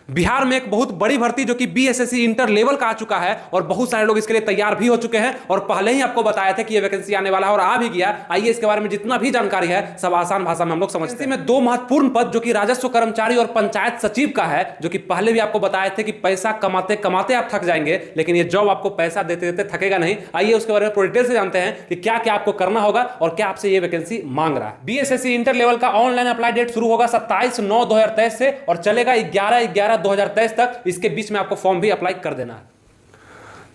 बिहार में एक बहुत बड़ी भर्ती जो कि बीएसएससी इंटर लेवल का आ चुका है और बहुत सारे लोग इसके लिए तैयार भी हो चुके हैं और पहले ही आपको बताया था कि ये वैकेंसी आने वाला है और आ भी गया। आइए इसके बारे में जितना भी जानकारी है सब आसान भाषा में हम लोग समझते हैं। दो महत्वपूर्ण पद जो कि राजस्व कर्मचारी और पंचायत सचिव का है, जो कि पहले भी आपको बताए थे कि पैसा कमाते कमाते आप थक जाएंगे, लेकिन ये जॉब आपको पैसा देते देते थकेगा नहीं। आइए उसके बारे में पूरी डिटेल से जानते हैं कि क्या क्या आपको करना होगा और क्या आपसे ये वैकेंसी मांग रहा है। बीएसएससी इंटर लेवल का ऑनलाइन अप्लाई डेट शुरू होगा 27/9/2023 से और चलेगा 11/11/2023 तक। इसके बीच में आपको फॉर्म भी अप्लाई कर देना है।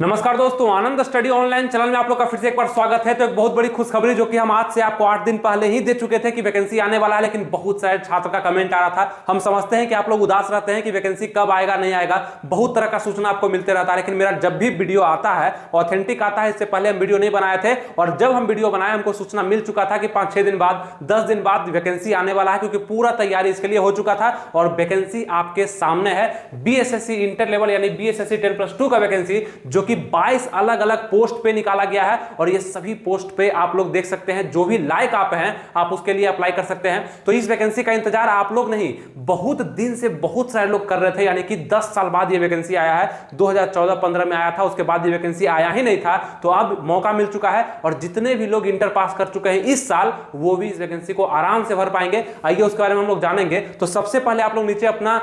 नमस्कार दोस्तों, आनंद स्टडी ऑनलाइन चैनल में आप लोग का फिर से एक बार स्वागत है। तो एक बहुत बड़ी खुशखबरी जो कि हम आज से आपको 8 दिन पहले ही दे चुके थे कि वैकेंसी आने वाला है, लेकिन बहुत सारे छात्र का कमेंट आ रहा था। हम समझते हैं कि आप लोग उदास रहते हैं कि वैकेंसी कब आएगा नहीं आएगा, बहुत तरह का सूचना आपको मिलते रहता है, लेकिन मेरा जब भी वीडियो आता है ऑथेंटिक आता है। इससे पहले हम वीडियो नहीं बनाए थे और जब हम वीडियो बनाए हमको सूचना मिल चुका था कि 5-6 दिन बाद 10 दिन बाद वैकेंसी आने वाला है, क्योंकि पूरा तैयारी इसके लिए हो चुका था और वैकेंसी आपके सामने है। बीएसएससी इंटर लेवल यानी बीएसएससी 10+2 का वैकेंसी जो कि 22 अलग अलग पोस्ट पे निकाला गया है और ये सभी पोस्ट पे आप लोग देख सकते हैं, जो भी लायक आप हैं आप उसके लिए अप्लाई कर सकते हैं। तो इस वैकेंसी का इंतजार आप लोग नहीं, बहुत दिन से बहुत सारे लोग कर रहे थे, यानी कि 10 साल बाद ये वैकेंसी आया है। 2014-15 में आया था, उसके बाद ये वैकेंसी आया ही नहीं था। तो अब मौका मिल चुका है और जितने भी लोग इंटर पास कर चुके हैं इस साल, वो भी इस वैकेंसी को आराम से भर पाएंगे। आइए उसके बारे में हम लोग जानेंगे। तो सबसे पहले आप लोग नीचे अपना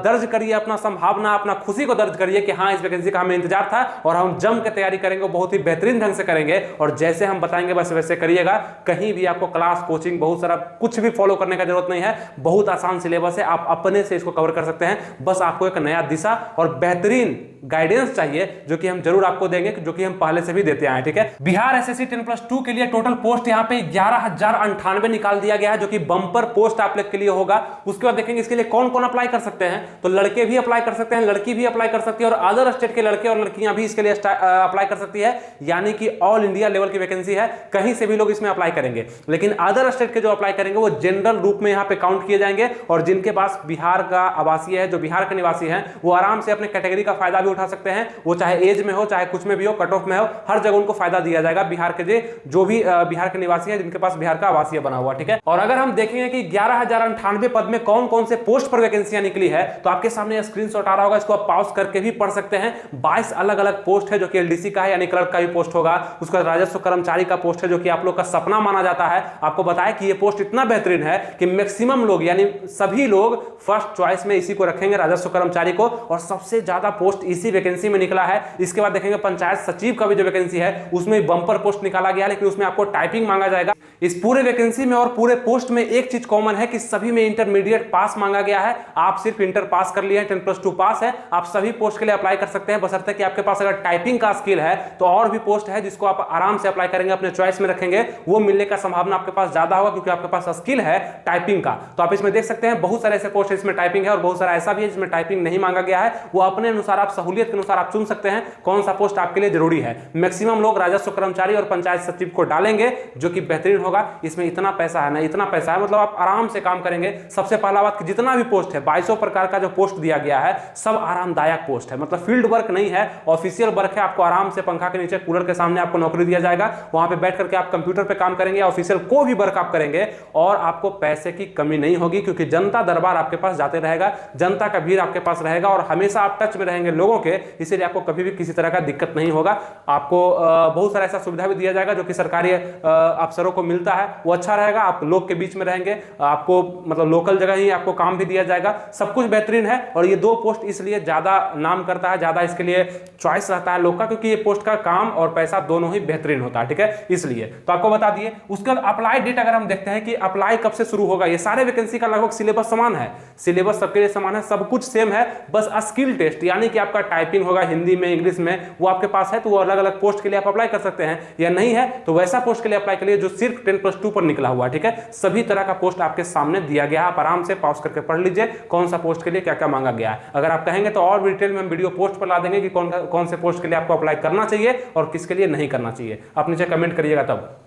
दर्ज करिए, अपना संभावना, अपना खुशी को दर्ज करिए कि हाँ इस वैकेंसी का हमें इंतजार था और हम जम के तैयारी करेंगे, बहुत ही बेहतरीन ढंग से करेंगे और जैसे हम बताएंगे बस वैसे करिएगा। कहीं भी आपको क्लास कोचिंग बहुत सारा कुछ भी फॉलो करने का जरूरत नहीं है, बहुत आसान सिलेबस है, आप अपने से इसको कवर कर सकते हैं। बस आपको एक नया दिशा और बेहतरीन गाइडेंस चाहिए जो कि हम जरूर आपको देंगे, जो कि हम पहले से भी देते आए। ठीक है, बिहार एसएससी 10+2 के लिए टोटल पोस्ट यहाँ पे 11,098 निकाल दिया गया है, जो कि बंपर पोस्ट आप लोग के लिए होगा। उसके बाद देखेंगे इसके लिए कौन कौन अप्लाई कर सकते हैं। तो लड़के भी अप्लाई कर सकते हैं, लड़की भी अप्लाई कर सकती है और अदर स्टेट के लड़के और लड़कियां भी इसके लिए अप्लाई कर सकती है, यानी कि ऑल इंडिया लेवल की वैकेंसी है, कहीं से भी लोग इसमें अप्लाई करेंगे। लेकिन अदर स्टेट के जो अप्लाई करेंगे वो जनरल रूप में यहाँ पे काउंट किए जाएंगे और जिनके पास बिहार का आवासीय है, जो बिहार के निवासी हैं, वो आराम से अपने कैटेगरी का फायदा भी उठा सकते हैं। वो चाहे एज में हो, चाहे कुछ में भी हो, कट ऑफ में हो, हर जगह उनको फायदा दिया जाएगा। बिहार के जो भी बिहार के निवासी हैं जिनके पास बिहार का आवासीय बना हुआ। ठीक है, और अगर हम देखेंगे कि 11,098 पद में कौन कौन से पोस्ट पर वैकेंसियां निकली है, तो आपके सामने स्क्रीनशॉट आ रहा होगा, इसको आप पॉज करके भी पढ़ सकते हैं। 22 अलग अलग पोस्ट है जो कि एलडीसी का है, यानी क्लर्क का भी पोस्ट होगा। उसका राजस्व कर्मचारी का पोस्ट है जो कि आप लोग का सपना माना जाता है। आपको बताया कि ये पोस्ट इतना बेहतरीन है कि मैक्सिमम लोग यानी सभी लोग फर्स्ट चॉइस में इसी को रखेंगे, राजस्व कर्मचारी को, और सबसे ज्यादा पोस्ट इसी वैकेंसी में निकला है। इसके बाद देखेंगे पंचायत सचिव का भी जो वैकेंसी है उसमें बंपर पोस्ट निकाला गया, लेकिन उसमें आपको टाइपिंग मांगा जाएगा। इस पूरे वैकेंसी में और पूरे पोस्ट में एक चीज कॉमन है कि सभी में इंटरमीडिएट पास मांगा गया है। आप सिर्फ इंटर पास कर लिए हैं, 10+2 पास है, आप सभी पोस्ट के लिए अप्लाई कर सकते हैं, बशर्ते कि आपके पास अगर टाइपिंग का स्किल है। तो और भी पोस्ट है जिसको आप आराम से अप्लाई करेंगे, अपने चॉइस में रखेंगे, वो मिलने का संभावना आपके पास ज्यादा होगा क्योंकि आपके पास स्किल है टाइपिंग का। तो आप इसमें देख सकते हैं बहुत सारे ऐसे पोस्ट है इसमें टाइपिंग है और बहुत सारा ऐसा भी है जिसमें टाइपिंग नहीं मांगा गया है। वो अपने अनुसार आप सहूलियत के अनुसार आप चुन सकते हैं कौन सा पोस्ट आपके लिए जरूरी है। मैक्सिमम लोग राजस्व कर्मचारी और पंचायत सचिव को डालेंगे, जो कि बेहतरीन होगा। इसमें इतना पैसा है ना, इतना पैसा है, मतलब आप आराम से काम करेंगे। सबसे पहला बात कि जितना भी पोस्ट है 2200 प्रकार का जो पोस्ट दिया गया है सब आरामदायक पोस्ट है, मतलब फील्ड वर्क नहीं है, ऑफिशियल वर्क है। आपको आराम से पंखा के नीचे कूलर के सामने आपको नौकरी दिया जाएगा, वहां पे बैठ करके आप कंप्यूटर पे काम करेंगे, ऑफिशियल को भी वर्क आप करेंगे और आपको पैसे की कमी नहीं होगी क्योंकि जनता दरबार आपके पास जाते रहेगा, जनता का भीड़ आपके पास रहेगा और हमेशा आप टच में रहेंगे लोगों के, इसीलिए आपको कभी भी किसी तरह का दिक्कत नहीं होगा। आपको बहुत सारा ऐसा सुविधा भी दिया जाएगा जो कि सरकारी अफसरों को मिलता है, वो अच्छा रहेगा। आप लोग के बीच में रहेंगे, आपको मतलब लोकल जगह ही आपको काम भी दिया जाएगा, सब कुछ बेहतरीन है। और ये दो पोस्ट इसलिए ज्यादा नाम करता है, ज्यादा इसके लिए चॉइस रहता है लोग का, क्योंकि ये पोस्ट का काम और पैसा दोनों ही बेहतरीन होता है। ठीक है, इसलिए तो आपको बता दिए। उसके बाद अप्लाई डेट अगर हम देखते हैं कि अप्लाई कब से शुरू होगा, ये सारे वैकेंसी का लगभग सिलेबस समान है, सिलेबस सबके लिए समान है, सब कुछ सेम है। बस स्किल टेस्ट यानी कि आपका टाइपिंग होगा हिंदी में, इंग्लिश में, वो आपके पास है तो वो अलग अलग पोस्ट के लिए आप अप्लाई कर सकते हैं, या नहीं है तो वैसा पोस्ट के लिए अप्लाई करिए जो सिर्फ 10+2 पर निकला हुआ। ठीक है, सभी तरह का पोस्ट आपके सामने दिया गया है, आप आराम से पॉज करके पढ़ लीजिए कौन सा पोस्ट के लिए क्या क्या मांगा गया है। अगर आप कहेंगे तो और डिटेल में हम वीडियो पोस्ट पर ला देंगे कि कौन से पोस्ट के लिए आपको अप्लाई करना चाहिए और किसके लिए नहीं करना चाहिए। आप नीचे कमेंट करिएगा तब।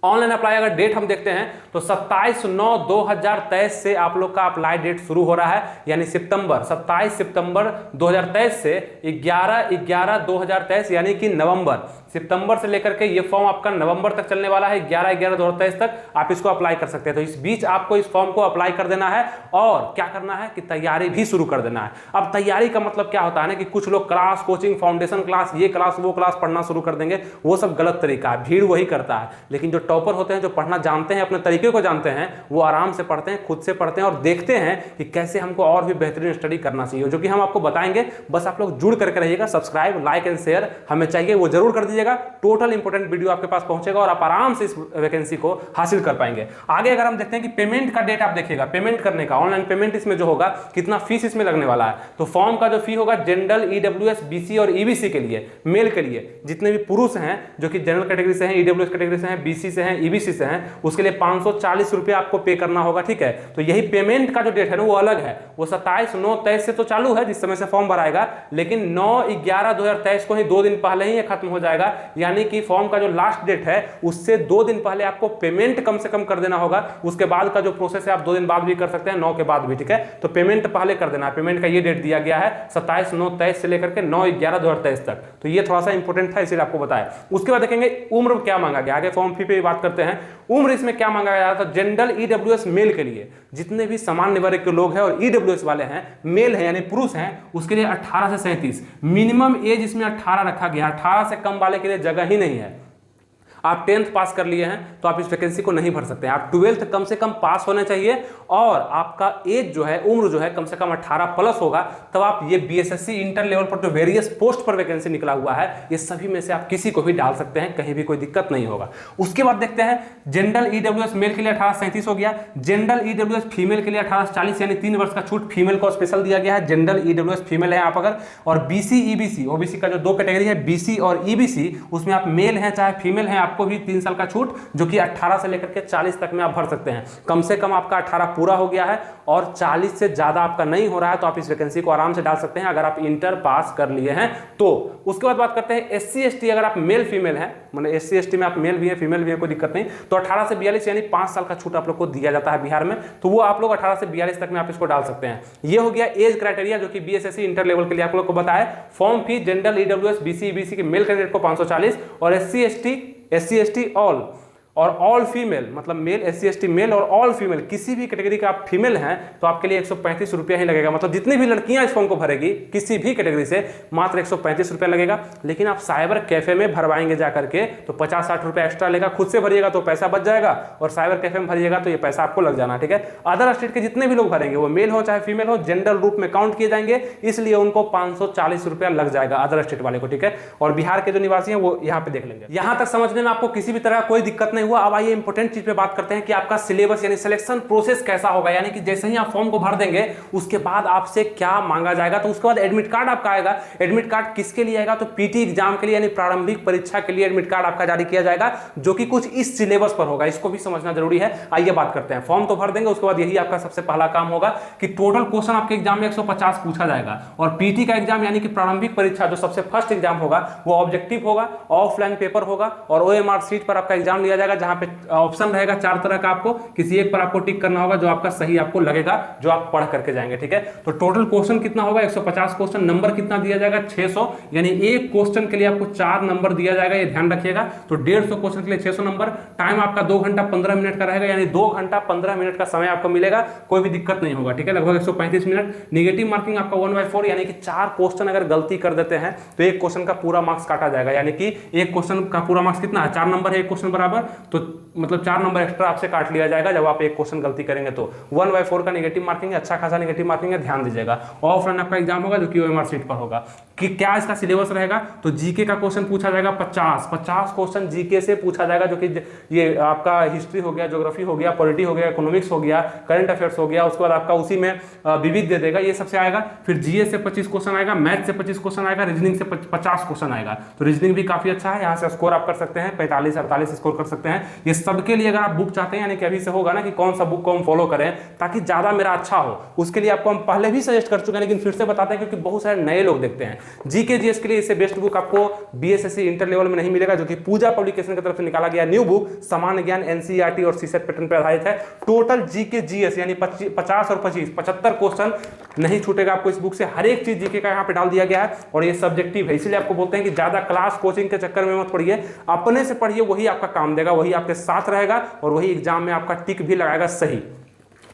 ऑनलाइन अप्लाई अगर डेट हम देखते हैं तो 27/9/2023 से आप लोग का अप्लाई डेट शुरू हो रहा है, यानी सितंबर 27 सितंबर 2023 से 11/11/2023 यानी कि नवंबर सितंबर से लेकर के ये फॉर्म आपका नवंबर तक चलने वाला है, 11/11/2023 तक आप इसको अप्लाई कर सकते हैं। तो इस बीच आपको इस फॉर्म को अप्लाई कर देना है और क्या करना है कि तैयारी भी शुरू कर देना है। अब तैयारी का मतलब क्या होता है ना कि कुछ लोग क्लास, कोचिंग, फाउंडेशन क्लास, ये क्लास, वो क्लास पढ़ना शुरू कर देंगे, वो सब गलत तरीका है, भीड़ वही करता है। लेकिन जो टॉपर होते हैं, जो पढ़ना जानते हैं, अपने तरीके को जानते हैं, वो आराम से पढ़ते हैं, खुद से पढ़ते हैं और देखते हैं कि कैसे हमको और भी बेहतरीन स्टडी करना चाहिए, जो कि हम आपको बताएंगे। बस आप लोग जुड़ करके रहिएगा, सब्सक्राइब, लाइक एंड शेयर हमें चाहिए, वो जरूर कर दीजिएगा। टोटल इंपोर्टेंट वीडियो आपके पास पहुंचेगा और आप आराम से इस वैकेंसी को हासिल कर पाएंगे। आगे अगर हम देखते हैं कि पेमेंट का डेट आप देखिएगा, पेमेंट करने का, ऑनलाइन पेमेंट इसमें जो होगा, कितना फीस इसमें लगने वाला है। तो फॉर्म का जो फी होगा जनरल, ईडब्ल्यूएस, बीसी और ईबीसी के लिए, मेल के लिए, जितने भी पुरुष हैं जो कि जनरल कैटेगरी से हैं, ईडब्ल्यूएस कैटेगरी से हैं, बीसी से हैं, ईबीसी से हैं, उसके लिए 540 रुपये आपको पे करना होगा। ठीक है, तो यही पेमेंट का जो डेट है ना वो अलग है, वो 27/9/23 से तो चालू है जिस समय से फॉर्म भराएगा, लेकिन 9/11/2023 को ही 2 दिन पहले ही खत्म हो जाएगा। यानी कि फॉर्म का जो लास्ट डेट है उससे 2 दिन पहले आपको पेमेंट कम से कम कर देना होगा। उसके बाद का जो प्रोसेस है आप 2 दिन बाद भी कर सकते हैं, 9 के बाद भी। ठीक है, तो पेमेंट पहले कर देना है। पेमेंट का ये डेट दिया गया है 27/9/23 से लेकर के 9/11/2023 तक। तो ये थोड़ा सा इंपॉर्टेंट था, इसलिए आपको बताया। उसके बाद देखेंगे उम्र क्या मांगा गया, आगे फॉर्म फी पे बात करते हैं। उम्र इसमें क्या मांगा गया था, जनरल, ईडब्ल्यूएस मेल के लिए, जितने भी सामान्य वर्ग के लोग हैं और ईडब्ल्यूएस वाले हैं, मेल हैं यानी पुरुष हैं, उसके लिए 18 से 37 मिनिमम एज इसमें 18 रखा गया। 18 से कम वाले के लिए जगह ही नहीं है। आप 10th पास कर लिए हैं तो आप इस वैकेंसी को नहीं भर सकते हैं। आप 12th कम से कम पास होने चाहिए और आपका एज जो है, उम्र जो है कम से कम 18 प्लस होगा, तब आप ये बीएसएससी इंटर लेवल पर जो वेरियस पोस्ट पर वैकेंसी निकला हुआ है, ये सभी में से आप किसी को भी डाल सकते हैं, कहीं भी कोई दिक्कत नहीं होगा। उसके बाद देखते हैं जनरल ईडब्ल्यूएस मेल के लिए 18 से 37 हो गया। जनरल ईडब्ल्यूएस फीमेल के लिए 18 से 40 यानी 3 वर्ष का छूट फीमेल को स्पेशल दिया गया है। जनरल ईडब्ल्यूएस फीमेल है आप अगर, और बीसी, ईबीसी, ओबीसी का जो 2 कैटेगरी है, बीसी और ईबीसी, उसमें आप मेल हैं चाहे फीमेल हैं, आपको भी 3 साल का छूट, जो कि 18 से लेकर के 40 तक में आप भर सकते हैं। कम से कम आपका 18 पूरा हो गया है और 40 से ज्यादा आपका नहीं हो रहा है, तो आप इस वैकेंसी को आराम से डाल सकते हैं अगर आप इंटर पास कर लिए हैं तो। उसके बाद बात करते हैं एससी एसटी, अगर आप मेल फीमेल हैं, मतलब एससी एसटी में आप मेल भी है फीमेल भी है, कोई दिक्कत नहीं, तो 18 से 42 यानी 5 साल का छूट आप लोग को दिया जाता है बिहार में, तो वो आप लोग 18 से 42 तक में आप इसको डाल सकते हैं। ये हो गया एज क्राइटेरिया जो कि बीएसएससी इंटर लेवल के लिए आप लोग को बताया। Form fee general, EWS, BC, EBC के मेल कैंडिडेट को 540 और एससी एसटी ऑल और ऑल फीमेल, मतलब मेल, एससी एसटी मेल और ऑल फीमेल, किसी भी कैटेगरी का आप फीमेल हैं तो आपके लिए 135 रुपया ही लगेगा। मतलब जितनी भी लड़कियां इस फॉर्म को भरेगी किसी भी कैटेगरी से, मात्र 135 रुपया लगेगा। लेकिन आप साइबर कैफे में भरवाएंगे जाकर के तो 50-60 रुपया एक्स्ट्रा लेगा। खुद से भरिएगा तो पैसा बच जाएगा और साइबर कैफे में भरिएगा तो ये पैसा आपको लग जाना। ठीक है, अदर स्टेट के जितने भी लोग भरेंगे, वो मेल हो चाहे फीमेल हो, जनरल रूप में काउंट किए जाएंगे, इसलिए उनको 540 रुपया लग जाएगा अदर स्टेट वाले को। ठीक है, और बिहार के जो निवासी हैं वो यहाँ पे देख लेंगे। यहां तक समझने में आपको किसी भी तरह कोई दिक्कत नहीं हुआ। अब आइए इंपॉर्टेंट चीज पे बात करते हैं कि आपका सिलेबस यानी सिलेक्शन प्रोसेस कैसा होगा, यानी कि जैसे ही आप फॉर्म को भर देंगे उसके बाद आपसे क्या मांगा जाएगा। तो उसके बाद एडमिट कार्ड आपका आएगा। एडमिट कार्ड किसके लिए आएगा, तो पीटी एग्जाम के लिए यानी प्रारंभिक परीक्षा के लिए एडमिट कार्ड आपका जारी किया जाएगा, जो कि कुछ इस सिलेबस पर होगा। इसको भी समझना जरूरी है। आइए बात करते हैं, फॉर्म तो भर देंगे, उसके बाद यही आपका सबसे पहला काम होगा कि टोटल क्वेश्चन आपके एग्जाम में 150 पूछा जाएगा। और पीटी का एग्जाम यानी कि प्रारंभिक परीक्षा जो सबसे फर्स्ट एग्जाम होगा वो ऑब्जेक्टिव होगा, ऑफलाइन पेपर होगा और ओएमआर सीट पर आपका एग्जाम लिया जाएगा, जहां पे ऑप्शन रहेगा 4 तरह का, आपको किसी एक पर आपको टिक करना होगा जो आपका सही आपको लगेगा, जो आप पढ़ करके जाएंगे। ठीक है, तो टोटल क्वेश्चन कितना होगा, 150 क्वेश्चन। नंबर कितना दिया जाएगा, 600, यानी एक क्वेश्चन के लिए आपको 4 नंबर दिया जाएगा, ये ध्यान रखिएगा। तो 150 क्वेश्चन के लिए 600 नंबर। टाइम आपका 2 घंटा 15 मिनट का रहेगा, यानी 2 घंटा 15 मिनट का समय आपको मिलेगा, कोई भी दिक्कत नहीं होगा। ठीक है, लगभग 135 मिनट। नेगेटिव मार्किंग आपका 1/4, यानी कि 4 क्वेश्चन अगर गलती कर देते हैं तो एक क्वेश्चन का पूरा मार्क्स काटा जाएगा, यानी कि एक क्वेश्चन का पूरा मार्क्स कितना है, 4 नंबर है एक क्वेश्चन बराबर, तो मतलब 4 नंबर एक्स्ट्रा आपसे काट लिया जाएगा जब आप एक क्वेश्चन गलती करेंगे। तो 1/4 का नेगेटिव मार्किंग है, अच्छा खासा नेगेटिव मार्किंग है, ध्यान दीजिएगा। ऑफलाइन आपका एग्जाम होगा जो कि ओएमआर सीट पर होगा। कि क्या इसका सिलेबस रहेगा, तो जीके का क्वेश्चन पूछा जाएगा 50 क्वेश्चन जीके से पूछा जाएगा, जो कि ये आपका हिस्ट्री हो गया, ज्योग्राफी हो गया, पॉलिटी हो गया, इकोनॉमिक्स हो गया, करंट अफेयर्स हो गया। उसके बाद आपका उसी में विविध दे देगा, ये सबसे आएगा। फिर जीएस से 25 क्वेश्चन आएगा, मैथ से 25 क्वेश्चन आएगा, रीजनिंग से 50 क्वेश्चन आएगा। तो रीजनिंग भी काफी अच्छा है, यहाँ से स्कोर आप कर सकते हैं 45-48 स्कोर कर सकते हैं। ये सबके लिए अगर आप बुक चाहते हैं, यानी कि अभी से होगा ना कि कौन सा बुक को हम फॉलो करें ताकि ज्यादा मेरा अच्छा हो, उसके लिए आपको हम पहले भी सजेस्ट कर चुके हैं, लेकिन फिर से बताते हैं क्योंकि बहुत सारे नए लोग देखते हैं। जीके जीएस के लिए इससे बेस्ट बुक आपको बीएसएससी इंटर लेवल में नहीं मिलेगा, जो कि पूजा पब्लिकेशन की तरफ से निकाला गया न्यू बुक सामान्य ज्ञान एनसीईआरटी और सीसेट पैटर्न पर आधारित है। टोटल जीके जीएस यानी 50 और 25 75 क्वेश्चन नहीं छूटेगा आपको इस बुक से। हर एक चीज जीके का यहाँ पे डाल दिया गया है और ये सब्जेक्टिव है, इसलिए आपको बोलते हैं कि ज्यादा क्लास कोचिंग के चक्कर में मत पड़िए, अपने से पढ़िए, वही आपका काम देगा, वही आपके साथ रहेगा और वही एग्जाम में आपका टिक भी लगाएगा सही।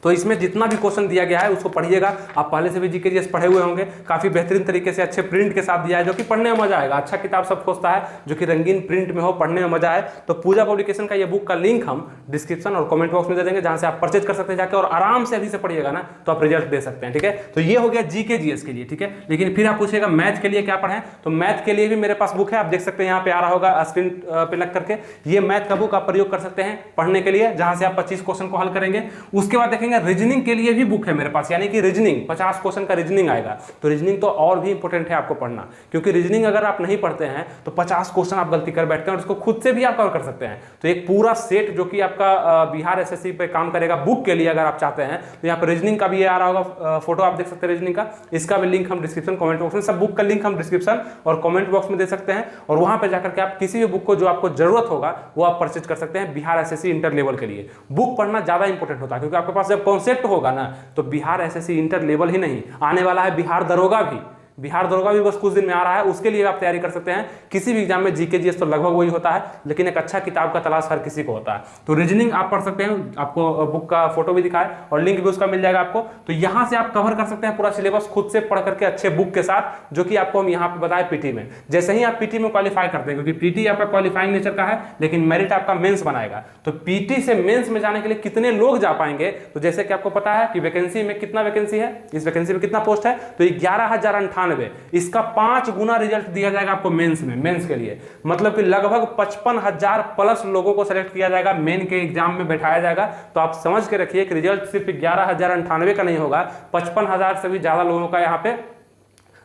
तो इसमें जितना भी क्वेश्चन दिया गया है उसको पढ़िएगा। आप पहले से भी जीके जीएस पढ़े हुए होंगे, काफी बेहतरीन तरीके से अच्छे प्रिंट के साथ दिया है, जो कि पढ़ने में मजा आएगा। अच्छा किताब सब खोजता है जो कि रंगीन प्रिंट में हो, पढ़ने में मजा आए। तो पूजा पब्लिकेशन का ये बुक का लिंक हम डिस्क्रिप्शन और कमेंट बॉक्स में दे देंगे, जहां से आप परचेज कर सकते हैं जाकर, और आराम से अभी से पढ़िएगा ना तो आप रिजल्ट दे सकते हैं। ठीक है, तो ये हो गया जीके जीएस के लिए। ठीक है, लेकिन फिर आप पूछिएगा मैथ के लिए क्या पढ़ें, तो मैथ के लिए भी मेरे पास बुक है, आप देख सकते हैं यहाँ पे आ रहा होगा स्क्रीन पे लग करके। ये मैथ का बुक आप प्रयोग कर सकते हैं पढ़ने के लिए, जहां से आप 25 क्वेश्चन को हल करेंगे। उसके बाद देखेंगे रीजनिंग के लिए भी बुक है मेरे पास, यानी कि रीजनिंग 50 क्वेश्चन का रीजनिंग आएगा। तो रीजनिंग तो और भी इंपॉर्टेंट है आपको पढ़ना, क्योंकि रीजनिंग अगर आप नहीं पढ़ते हैं तो 50 क्वेश्चन आप गलती कर बैठते हैं और उसको खुद से भी आप कवर कर सकते हैं। तो एक पूरा सेट जो कि आपका बिहार एसएससी पे काम करेगा बुक के लिए अगर आप चाहते हैं, तो यहाँ पर रीजनिंग का भी आ रहा होगा फोटो, आप देख सकते हैं रीजनिंग का। इसका भी लिंक हम डिस्क्रिप्शन कमेंट बॉक्स में, सब बुक का लिंक हम डिस्क्रिप्शन और कमेंट बॉक्स में दे सकते हैं, और वहां पर जाकर के आप किसी भी बुक को जो आपको जरूरत होगा वो आप परचेज कर सकते हैं बिहार एसएससी इंटर लेवल के लिए। बुक पढ़ना ज्यादा इंपॉर्टेंट होता है, क्योंकि आपके पास जब कॉन्सेप्ट होगा ना तो बिहार एसएससी इंटर लेवल ही नहीं, आने वाला है बिहार दरोगा भी। बिहार दरोगा भी बस कुछ दिन में आ रहा है, उसके लिए आप तैयारी कर सकते हैं। किसी भी एग्जाम में जीके जीएस तो लगभग वही होता है, लेकिन एक अच्छा किताब का तलाश हर किसी को होता है। तो रीजनिंग आप पढ़ सकते हैं, आपको बुक का फोटो भी दिखाए और लिंक भी उसका मिल जाएगा आपको। तो यहां से आप कवर कर सकते हैं पूरा सिलेबस खुद से पढ़ करके अच्छे बुक के साथ, जो कि आपको हम यहाँ पे बताए पीटी में। जैसे ही आप पीटी में क्वालिफाई करते हैं, क्योंकि पीटी आपका क्वालिफाइंग नेचर का है, लेकिन मेरिट आपका मेंस बनाएगा। तो पीटी से मेंस में जाने के लिए कितने लोग जा पाएंगे, तो जैसे कि आपको पता है कि वैकेंसी में कितना वैकेंसी है, इस वैकेंसी में कितना पोस्ट है, तो 11,098। इसका 5 गुना रिजल्ट दिया जाएगा आपको मेंस में। मेंस के लिए मतलब कि लगभग 55,000 प्लस लोगों को सेलेक्ट किया जाएगा, मेन के एग्जाम में बैठाया जाएगा। तो आप समझ के रखिए कि रिजल्ट सिर्फ 11,098 का नहीं होगा, 55,000 से भी ज्यादा लोगों का यहाँ पे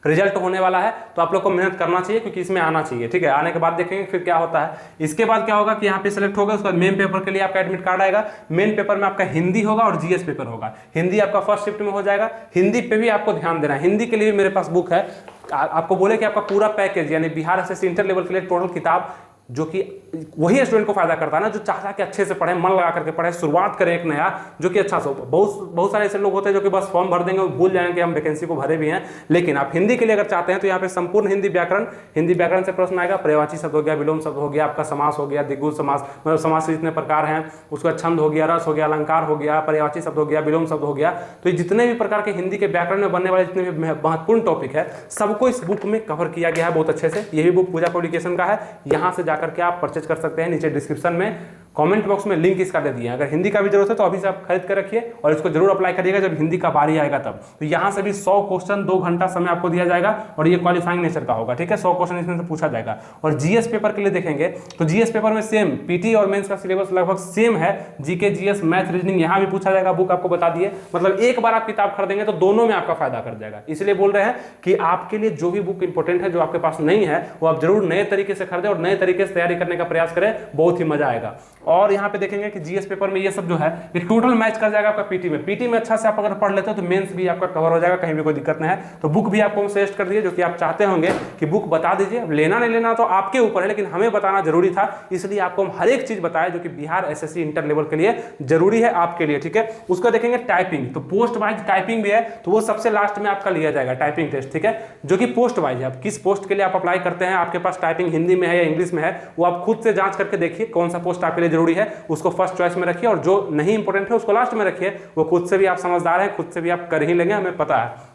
रिजल्ट होने वाला है। तो आप लोग को मेहनत करना चाहिए, क्योंकि इसमें आना चाहिए। ठीक है, आने के बाद देखेंगे फिर क्या होता है। इसके बाद क्या होगा कि यहाँ पे सिलेक्ट होगा, उसके बाद मेन पेपर के लिए आपका एडमिट कार्ड आएगा। मेन पेपर में आपका हिंदी होगा और जीएस पेपर होगा। हिंदी आपका फर्स्ट शिफ्ट में हो जाएगा, हिंदी पे भी आपको ध्यान देना है। हिंदी के लिए भी मेरे पास बुक है, आपको बोले कि आपका पूरा पैकेज यानी बिहार एसएससी इंटर लेवल के लिए टोटल किताब, जो कि वही स्टूडेंट को फायदा करता है ना, जो चाहता है कि अच्छे से पढ़े, मन लगा करके पढ़े, शुरुआत करें एक नया, जो कि अच्छा सो। बहुत सारे ऐसे लोग होते हैं जो कि बस फॉर्म भर देंगे और भूल जाएंगे कि हम वैकेंसी को भरे भी हैं। लेकिन आप हिंदी के लिए अगर चाहते हैं तो यहाँ पे संपूर्ण हिंदी व्याकरण से प्रश्न आएगा। पर्यायवाची शब्द हो गया, विलोम शब्द हो गया, आपका समास हो गया, द्विगु समास, मतलब समास के जितने प्रकार हैं, उसका छंद हो गया, रस हो गया, अलंकार हो गया, पर्यायवाची शब्द हो गया, विलोम शब्द हो गया। तो ये जितने भी प्रकार के हिंदी के व्याकरण में बनने वाले जितने भी महत्वपूर्ण टॉपिक है, सबको इस बुक में कवर किया गया है बहुत अच्छे से। यही बुक पूजा पब्लिकेशन का है, यहाँ से जाकर के आप परचेज कर सकते हैं। नीचे डिस्क्रिप्शन में कमेंट बॉक्स में लिंक इसका दे दिया है। अगर हिंदी का भी जरूरत है तो अभी से आप खरीद कर रखिए और इसको जरूर अप्लाई करिएगा जब हिंदी का बारी आएगा तब। तो यहाँ से भी 100 क्वेश्चन 2 घंटा समय आपको दिया जाएगा और ये क्वालिफाइंग नेचर का होगा। ठीक है, 100 क्वेश्चन इसमें से पूछा जाएगा। और जीएस पेपर के लिए देखेंगे तो जीएस पेपर में सेम पीटी और मेंस का सिलेबस लगभग सेम है। जीके जीएस मैथ रीजनिंग यहाँ भी पूछा जाएगा, बुक आपको बता दिए। मतलब एक बार आप किताब खरीदेंगे तो दोनों में आपका फायदा कर जाएगा। इसलिए बोल रहे हैं कि आपके लिए जो भी बुक इंपॉर्टेंट है, जो आपके पास नहीं है, वो आप जरूर नए तरीके से खरीदें और नए तरीके से तैयारी करने का प्रयास करें, बहुत ही मजा आएगा। और यहाँ पे देखेंगे कि जीएस पेपर में ये सब जो है ये टोटल मैच कर जाएगा आपका पीटी में। पीटी में अच्छा से आप अगर पढ़ लेते हो तो मेंस भी आपका कवर हो जाएगा, कहीं भी कोई दिक्कत नहीं है। तो बुक भी आपको हम सजेस्ट कर दिए, जो कि आप चाहते होंगे कि बुक बता दीजिए। लेना नहीं लेना तो आपके ऊपर है, लेकिन हमें बताना जरूरी था, इसलिए आपको हम हर एक चीज बताए जो कि बिहार एसएससी इंटर लेवल के लिए जरूरी है आपके लिए। ठीक है, उसका देखेंगे टाइपिंग, तो पोस्ट वाइज टाइपिंग भी है, तो वो सबसे लास्ट में आपका लिया जाएगा टाइपिंग टेस्ट। ठीक है, जो कि पोस्ट वाइज है, आप किस पोस्ट के लिए आप अप्लाई करते हैं, आपके पास टाइपिंग हिंदी में है या इंग्लिश में है, वो आप खुद से जांच करके देखिए कौन सा पोस्ट आपके लिए जरूरी है, उसको फर्स्ट चॉइस में रखिए और जो नहीं इंपॉर्टेंट है उसको लास्ट में रखिए। वो खुद से भी आप समझदार हैं, खुद से भी आप कर ही लेंगे, हमें पता है।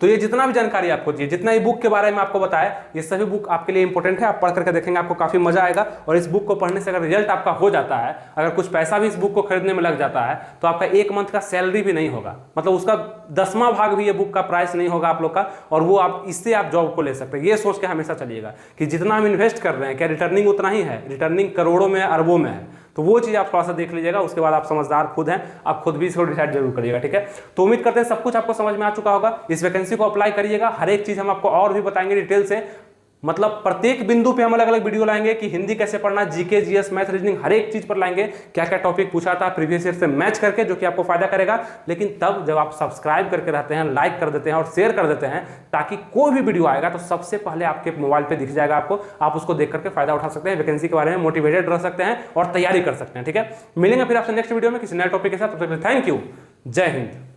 तो ये जितना भी जानकारी आपको चाहिए, जितना ही बुक के बारे में आपको बताया, ये सभी बुक आपके लिए इंपॉर्टेंट है। आप पढ़ करके देखेंगे, आपको काफी मजा आएगा। और इस बुक को पढ़ने से अगर रिजल्ट आपका हो जाता है, अगर कुछ पैसा भी इस बुक को खरीदने में लग जाता है, तो आपका 1 मंथ का सैलरी भी नहीं होगा, मतलब उसका 10वां भाग भी ये बुक का प्राइस नहीं होगा आप लोग का, और वो आप इससे आप जॉब को ले सकते हैं। ये सोच के हमेशा चलिएगा कि जितना हम इन्वेस्ट कर रहे हैं, क्या रिटर्निंग उतना ही है? रिटर्निंग करोड़ों में, अरबों में है। तो वो चीज आप थोड़ा सा देख लीजिएगा, उसके बाद आप समझदार खुद हैं, आप खुद भी इसको डिसाइड जरूर करिएगा। ठीक है, तो उम्मीद करते हैं सब कुछ आपको समझ में आ चुका होगा। इस वैकेंसी को अप्लाई करिएगा, हर एक चीज हम आपको और भी बताएंगे डिटेल से। मतलब प्रत्येक बिंदु पे हम अलग अलग वीडियो लाएंगे कि हिंदी कैसे पढ़ना, जीके, जीएस, मैथ, रीजनिंग, हर एक चीज पर लाएंगे, क्या क्या टॉपिक पूछा था प्रीवियस ईयर से मैच करके, जो कि आपको फायदा करेगा। लेकिन तब जब आप सब्सक्राइब करके रहते हैं, लाइक कर देते हैं और शेयर कर देते हैं, ताकि कोई भी वीडियो आएगा तो सबसे पहले आपके मोबाइल पे दिख जाएगा आपको, आप उसको देख करके फायदा उठा सकते हैं, वैकेंसी के बारे में मोटिवेटेड रह सकते हैं और तैयारी कर सकते हैं। ठीक है, मिलेंगे फिर आपसे नेक्स्ट वीडियो में किसी नए टॉपिक के साथ। तब तक थैंक यू, जय हिंद।